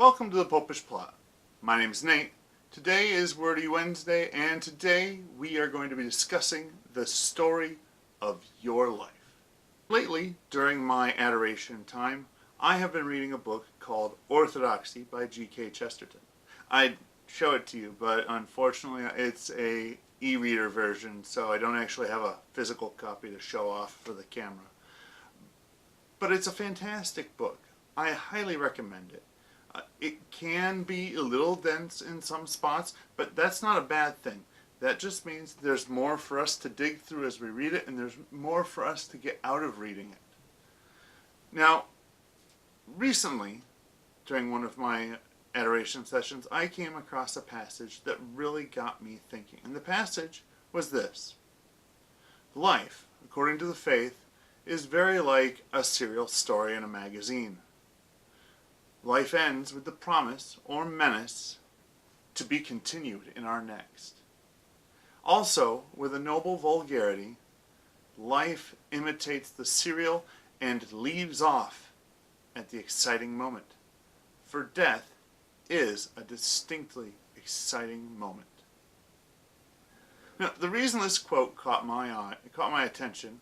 Welcome to the Popish plot. My name is Nate. Today is Wordy Wednesday, and today we are going to be discussing the story of your life. Lately, during my adoration time, I have been reading a book called Orthodoxy by G.K. Chesterton. I'd show it to you, but unfortunately it's a e-reader version, so I don't actually have a physical copy to show off for the camera. But it's a fantastic book. I highly recommend it. It can be a little dense in some spots, but that's not a bad thing. That just means there's more for us to dig through as we read it, and there's more for us to get out of reading it. Now, recently, during one of my adoration sessions, I came across a passage that really got me thinking. And the passage was this: life, according to the faith, is very like a serial story in a magazine. Life ends with the promise or menace to be continued in our next. Also, with a noble vulgarity, life imitates the serial and leaves off at the exciting moment. For death is a distinctly exciting moment. Now, the reason this quote caught my attention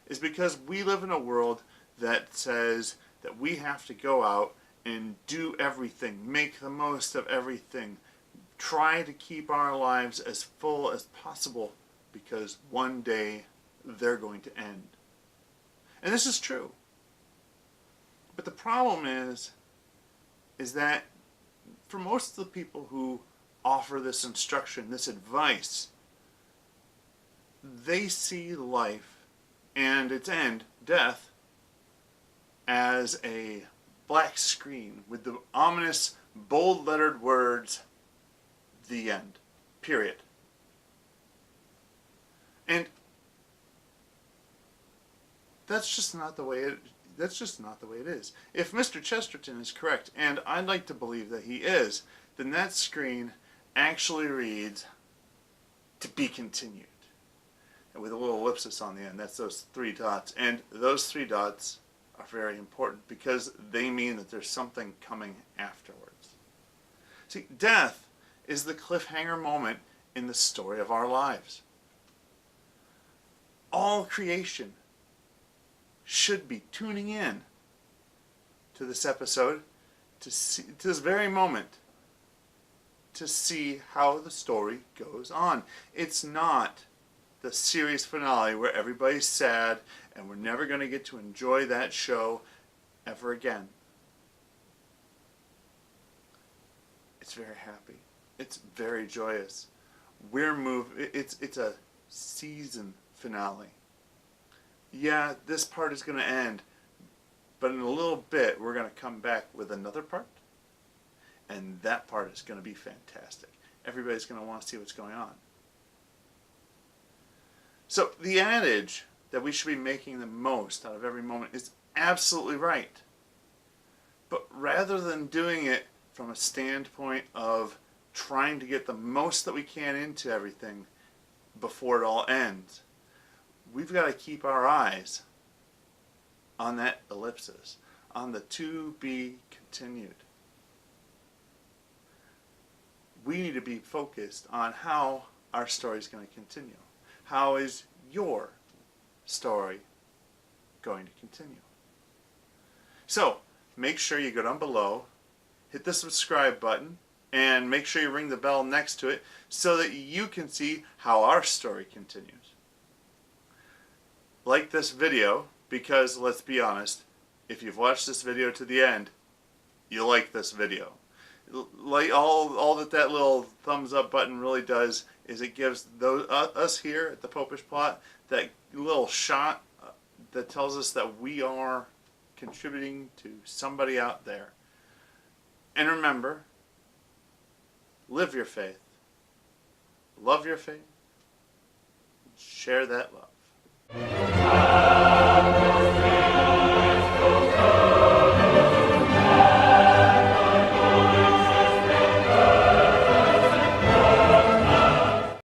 is because we live in a world that says that we have to go out and do everything, make the most of everything, try to keep our lives as full as possible, because one day they're going to end. And this is true. But the problem is that for most of the people who offer this instruction, this advice, they see life and its end, death, as a black screen with the ominous bold-lettered words, "The end," period. And that's just not the way it is. If Mr. Chesterton is correct, and I'd like to believe that he is, then that screen actually reads, "To be continued," and with a little ellipsis on the end. That's those three dots, and those three dots are very important because they mean that there's something coming afterwards. See, death is the cliffhanger moment in the story of our lives. All creation should be tuning in to this episode, to this very moment, to see how the story goes on. It's not the series finale where everybody's sad and we're never going to get to enjoy that show ever again. It's very happy. It's very joyous. It's a season finale. Yeah, this part is going to end, but in a little bit we're going to come back with another part, and that part is going to be fantastic. Everybody's going to want to see what's going on. So the adage that we should be making the most out of every moment is absolutely right. But rather than doing it from a standpoint of trying to get the most that we can into everything before it all ends, we've got to keep our eyes on that ellipsis, on the to be continued. We need to be focused on how our story is going to continue. How is your story going to continue? So, make sure you go down below, hit the subscribe button, and make sure you ring the bell next to it so that you can see how our story continues. Like this video, because let's be honest, if you've watched this video to the end, you like this video. Like all that little thumbs up button really does is it gives us here at the Popish plot that little shot that tells us that we are contributing to somebody out there. And remember, live your faith, love your faith, share that love.